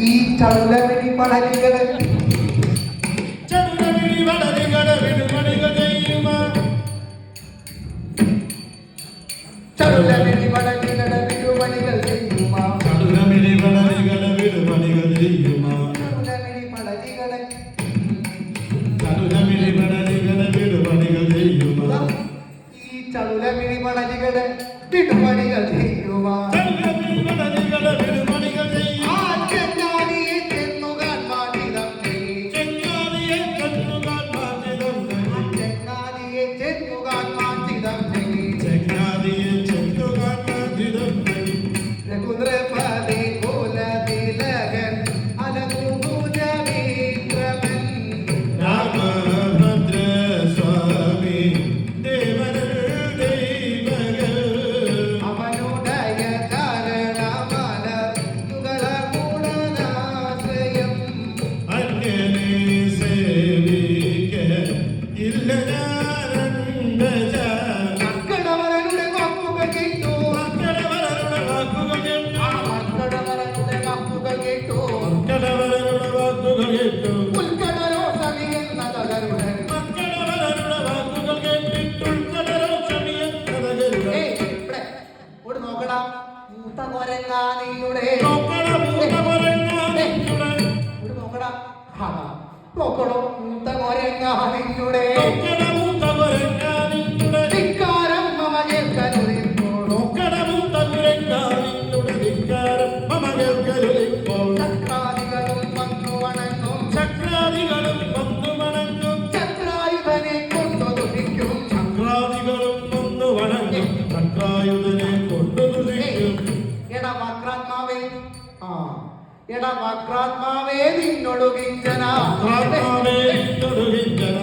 ഈ ചടുലമിടി പടലികള് ചടുലമിടി പടലികള് വിടുപണികൾ ചെയ്യുമാ ചടുലമിടി പടലികള് വിടുപണികൾ ചെയ്യുമാ ചടുലമിടി പടലികള് ചടുലമിടി പടലികള് വിടുപണികൾ ചെയ്യുമാ ഈ ചടുലമിടി പടലികള് വിടുപണികൾ ചെയ്യുമാ ചടുലമിടി പടലികള് വിടുപണികൾ ചെയ്യുമാ വക്രാത്മാവേ നിന്നൊടുകിഞ്ചന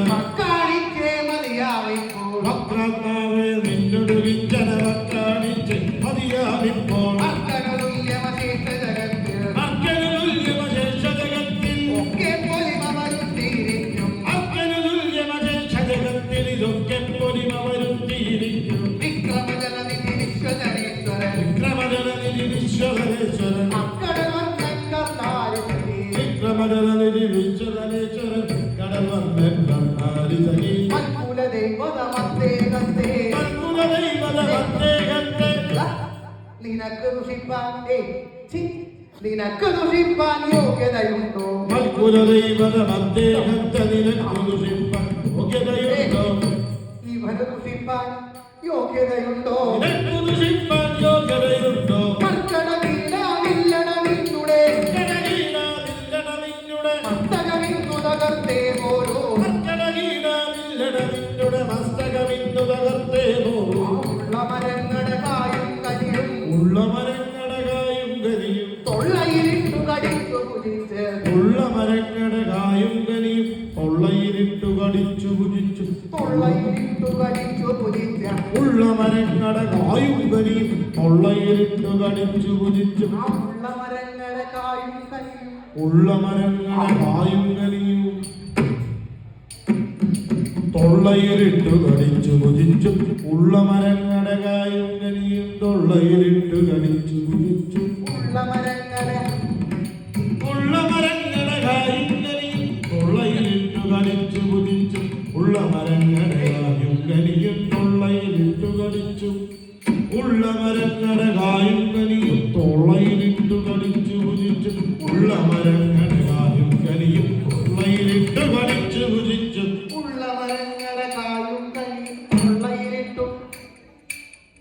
മക്കാണിക്കേ മതിയാവിപ്പോൾ വക്രാത്മാവേ നിന്നൊടുകിഞ്ചന മക്കാണിക്കേ മതിയാവിപ്പോൾ അർക്കനുല്യമശേഷ ജഗത്തിൽ അർക്കനുല്യമശേഷ ജഗത്തിൽ ഒക്കെ പൊലിമ വരുത്തിയിരിക്കും അർക്കനുല്യമശേഷ ജഗത്തിൽ ഇതൊക്കെ പൊലിമ വരുത്തിയിരിക്കും വിക്രമജനനിധി വിശ്വജനേശ്വരൻ വിക്രമജനനിധി വിശ്വജനേശ്വരൻ വിക്രമജനനിധി വിശ്വജനേശ്വരൻ കടൽ വന്നെന്നാരി സഖി കുലദൈവതമത്തേകത്തെ കുലദൈവതമത്തേകത്തെ നിനക്ക് ദുഷിപ്പാൻ നിനക്ക് ദുഷിപ്പാൻ യോഗ്യതയുണ്ടോ കുലദൈവതമത്തേകത്തെ നിനക്ക് ദുഷിപ്പാൻ യോഗ്യതയുണ്ടോ ഇവന് ദുഷിപ്പാൻ യോഗ്യതയുണ്ടോ നിനക്ക് ദുഷിപ്പാൻ യോഗ്യതയുണ്ടോ ൊള്ളയിരിട്ടു കടിച്ചു പുജിച്ചു ഉള്ള മരങ്ങളുടെ കായും കനിയും തൊള്ളയിരിട്ടു കടിച്ചു പുജിച്ചു ഉള്ള മരങ്ങളുടെ കായും കനിയും തൊള്ളയിരിട്ടു കടിച്ചു പുജിച്ചു ഉള്ള മരങ്ങളുടെ കായും കനിയും തൊള്ളയിരിട്ടു കടിച്ചു പുജിച്ചു ഉള്ള മരങ്ങളുടെ കായും കനിയും തൊള്ളയിരിട്ടു കടിച്ചു പുജിച്ചു ഉള്ള മരങ്ങളുടെ കായും കനിയും തൊള്ളയിരിട്ടു കടിച്ചു ഉള്ള മരങ്ങളുടെ കായും കനിയും തൊള്ളയിരിട്ടു കടിച്ചു പുജിച്ചു ഉള്ള മരങ്ങളുടെ കായും കനിയും തൊള്ളയിരിട്ടു കടിച്ചു പുജിച്ചു ഉള്ള മരങ്ങളുടെ കായും കനിയും തൊള്ളയിരിട്ടു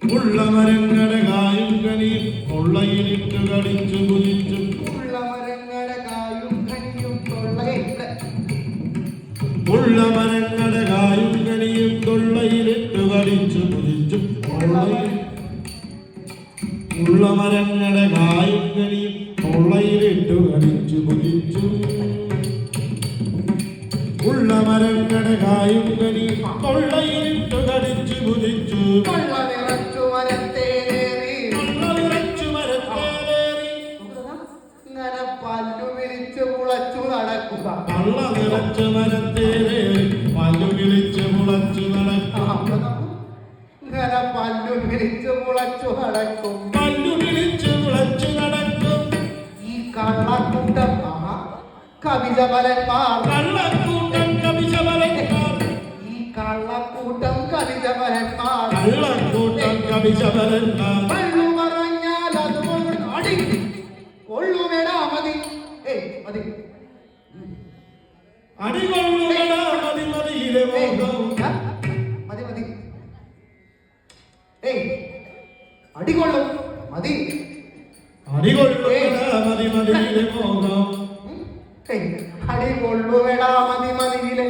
ഉള്ള മരങ്ങളുടെ കായും കനിയും തൊള്ളയിരിട്ടു കടിച്ചു പുജിച്ചു ഉള്ള മരങ്ങളുടെ കായും കനിയും തൊള്ളയിട്ട് ഉള്ള മരങ്ങളുടെ കായും കനിയും തൊള്ളയിരിട്ടു കടിച്ചു പുജിച്ചു ഉള്ള മരങ്ങളുടെ കായും കനിയും തൊള്ളയിരിട്ടു കടിച്ചു പുജിച്ചു ഉള്ള മരങ്ങളുടെ കായും കനിയും തൊള്ളയിരിട്ടു കടിച്ചു പുജിച്ചു കൊള്ള നിറച്ചു മരത്തേലേറി ഇങ്ങനെ പല്ലു വിളിച്ചു മുളച്ചു നടക്കുക കള്ള നിറച്ച മരത്തേലേറി പല്ലു വിളിച്ച് മുളച്ചു നടക്കുക ഇങ്ങനെ പല്ലു വിളിച്ചു മുളച്ചു നടക്കും പല്ലു വിളിച്ച് മുളച്ചു നടക്കും ഈ കള്ളക്കൂട്ടം കവിജബലന്മാർ കള്ളക്കൂട്ടം കവിശബലന്മാർ ഈ കള്ളക്കൂട്ടം കവിജബലന്മാർ കള്ളക്കൂട്ടം കവിശബലന്മാർ പള്ളു പറഞ്ഞാൽ അതുപോലെ അടി കൊള്ളുമെടാ മതി മതി അടികൊള്ളുകടാ മതി മതിയിലെ മോഹം മതി മതി അടികൊള്ളും മതി അടികൊള്ളുകടാ മതി മതിയിലെ മോഹം അടികൊള്ളുമെടാ മതി മതിയിലെ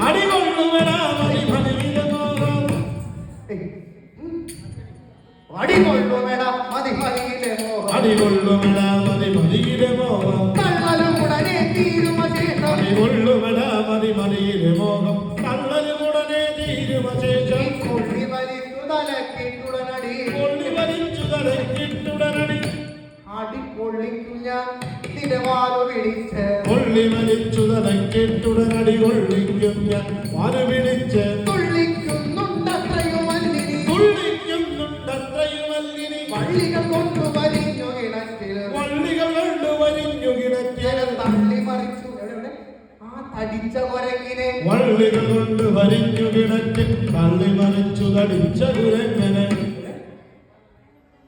അടികൊള്ളുകടാ മതി മതിയിലെ മോഹം അടികൊള്ളുമെടാ മതി മതിയിലെ മോഹം അടികൊള്ളുമെടാ മതി മതിയിലെ മോഹം കള്ളലും ഉടനെ തീരുമ ശേഷം അടികൊള്ളുമെടാ മതി മതിയിലെ മോഹം കള്ളലും ഉടനെ തീരുമ ശേഷം കൊള്ളി വലിച്ചു തലക്കിട്ടുടനടി കൊള്ളി വലിച്ചു തലക്കിട്ടുടനടി അടി കൊള്ളിക്കും ഞാൻ തിരവാലു പിടിച്ച് കൊള്ളി വലിച്ചു തലക്കിട്ടുടനടി കൊള്ളിക്കും ഞാൻ വാല് പിടിച്ച് തുള്ളിക്കുന്നുണ്ടത്രയുമല്ലിനി തുള്ളിക്കുന്നുണ്ടത്രയുമല്ലിനി വള്ളികൾ കൊണ്ടു വലിഞ്ഞു കിണറ്റിൽ വള്ളികൾ കൊണ്ട് വരിഞ്ഞു കിടത്തിയ തള്ളി മറിച്ചു എവിടെ ആ തടിച്ച കുരങ്ങിനെ വള്ളികൾ കൊണ്ട് വരിഞ്ഞു കിടത്തി തള്ളി മറിച്ചു തടിച്ച കുരങ്ങനെ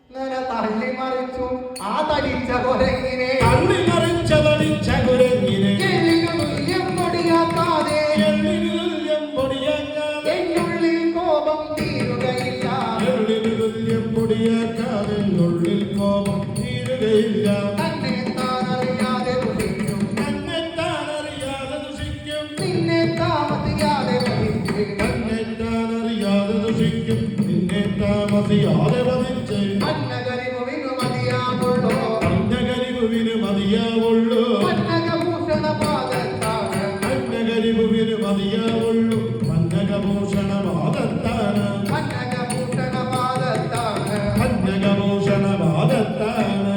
അങ്ങനെ തള്ളി മറിച്ചു ആ തടിച്ച കുരങ്ങിനെ തള്ളി മറിച്ച തടിച്ച കുരങ്ങിനെ എല്ലിനു തുല്യം പൊടിയാക്കാതെ എള്ളിനു തുല്യം പൊടിയാക്കാതെ എന്നുള്ളിൽ കോപം തീരുകയില്ല എള്ളിനു തുല്യം പൊടിയാക്കാതെ ഉള്ളിൽ കോപം തീരുകയില്ല തന്നെ താൻ അറിയാതെ ദുഷിക്കും തന്നെ താനറിയാതെ ദുഷിക്കും നിന്നെ താമസിയാതെ വഹിച്ച് തന്നെ താനറിയാതെ ദുഷിക്കും നിന്നെ താമസിയാതെ വധിച്ച് അന്നകരിവിനു മതിയാവുള്ളൂ അന്നകരിവിന് മതിയാവുള്ളൂ പന്നകഭൂഷണ പാദത്താണ് അന്നകരിവിന് മതിയാവുള്ളൂ പന്നകഭൂഷണ വാദത്താണ് പന്നകഭൂഷണ പാദത്താണ് പന്നകഭൂഷണ വാദത്താണ്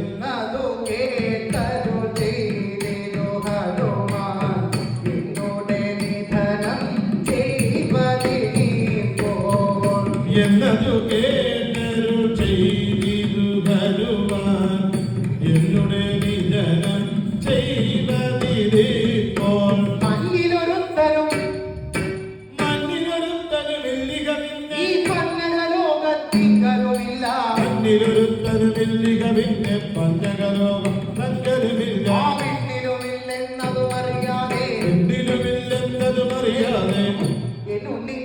എന്നതു കേട്ടരു ചെയ്തിരു ഹനുമാൻ നിന്നോടെ നിധനം ചെയ്വതിനിപ്പോൾ എന്നതു കേട്ടരു ചെയ്തിരു ഹനുമാൻ എന്നുടെ നിധനം ചെയ്വതിരിപ്പോൾ മണ്ണിലൊരുത്തരും മണ്ണിലൊരുത്തനുമില്ലിക ഈ പിന്നെ പന്നക ലോകത്തിങ്കലുമില്ല മണ്ണിലൊരുത്തനുമില്ലിക പിന്നെ പഞ്ചകലോകം തങ്കലുമില്ല ആ വിണ്ണിലുമില്ലെന്നതും അറിയാതെ എന്തിലുമില്ലെന്നതും അറിയാതെ എന്നുണ്ണി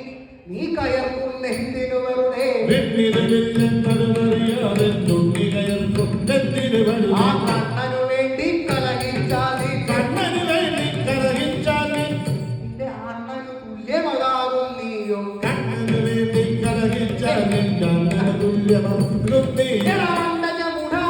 നീ കയർക്കുന്നതിനു വെറുതെ വെണ്ണിലുമില്ലെന്നതും അറിയാതെ തുണ്ണി കയർക്കും എന്തിനു ആ വെറുതെ കണ്ണനു വേണ്ടി കലഹിച്ചാതി കണ്ണന് വേണ്ടി കലഹിച്ചാൽ നിന്റെ അണ്ണനു തുല്യമതാകും നീയും കണ്ണന് വേണ്ടി കലഹിച്ചാൽ കണ്ണന് തുല്യമാകും നീ. എടാ അണ്ടജമുടാ,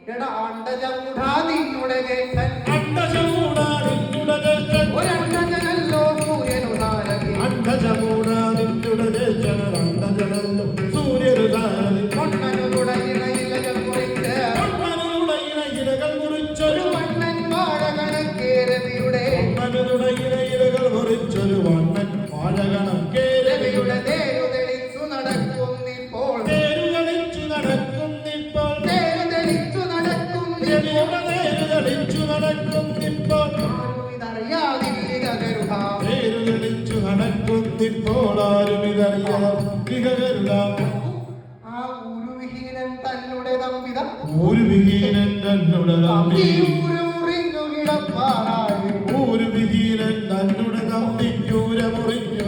എടാ അണ്ടജമുടാ നിന്നുടെ ജ്യേഷ്ഠൻ അണ്ടചമൂടാനിന്നുടെ ജ്യേഷ്ഠൻ ഒരണ്ടജനല്ലോ സൂര്യനു താരകി അണ്ടചമൂടാനിന്നുടെ ജ്യേഷ്ഠൻ അണ്ടജനല്ലോ സൂര്യനു താരകി പൊണ്ണനു തുടയിണയിലകൾ കുറിച്ച് പൊന്മനുടെ ഇലകൾ ഒരു മുറിച്ചൊരു വണ്ണൻ വാഴകണക്കേരവിയുടെ പൊന്മനുടെ ഇലകൾ മുറിച്ചൊരു വണ്ണൻ വാഴകണക്കേരവിയുടെ രവിയുടെ തേരു തെളിച്ചു നടക്കുന്നിപ്പോൾ തേരുകളിച്ചു നടക്കുന്നിപ്പോൾ തേരു തെളിച്ചു നടക്കുന്നിപ്പോൾ രവിയുടെ തേരുകളിച്ചു നടക്കുന്നിപ്പോൾ ആരും ഇതറിയാതില്ലിക കരുത തേരുകളിച്ചു നടക്കുന്നിപ്പോൾ ആരും ഇതറിയാം ഗരുഡാം ആ ഉരുവിഹീനൻ തന്നുടെ തമ്പിത ഒരു വിഹീനൻ തന്നുടെ തമ്പി ഈ ഊരുറിഞ്ഞു കിടപ്പാറായി ഒരു വിഹീനൻ തന്നുടെ തമ്പിക്കൂര മുറിഞ്ഞു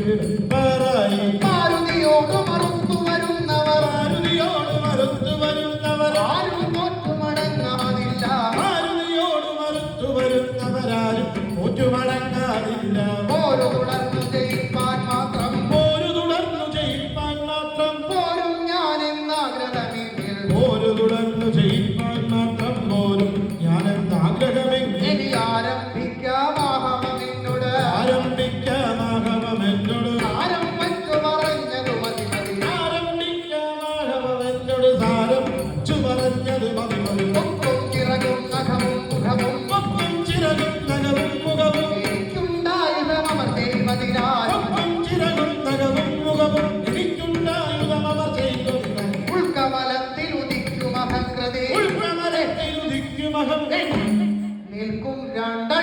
പാറായി മാരുതിയോട് മറുത്തു വരുന്നവർ മാരുതിയോട് മറുത്തു വരുന്നവർ ആരും തോറ്റു മടങ്ങാതില്ല മാരുതിയോട് മറുത്തു വരുന്നവരാരും ഒറ്റുമടങ്ങാതില്ല ഓരോ തുടർന്നു ജയിപ്പാൻ മാത്രം ഒരു തുടർന്നു ജയിപ്പാൻ മാത്രം പോരും ഞാനെന്നാഗ്രഹമെങ്കിൽ ഒരു തുടർന്നു ജയിപ്പാൻ മാത്രം പോലും ഞാനെന്നാഗ്രഹമെങ്കിൽ ഇനി ആരംഭിക്കാം ആഹമെന്നോട് ആരംഭിക്കാമാഹമെന്നോട് ആരം വച്ചു പറഞ്ഞതു മതി മതി ആരംഭിക്കാമാഹമെന്നോട് സാരം ചുമറഞ്ഞത് മതി മതി ഒക്കും ചിറകും നഖവും മുഖവും ഒപ്പം ചിറകും നഖവും മുഖവും എനിക്കുണ്ടായുധമർ ചെയ്വതിനാൽ ഒപ്പം ചിറകും നഖവും മുഖവും എനിക്കുണ്ടായുധം അവർ ചെയ്തു ഉൾക്കമലത്തിൽ ഉദിക്കും അഹങ്കൃതി ഉൾപ്രമരത്തിൽ ഉദിക്കും അഹം രണ്ട്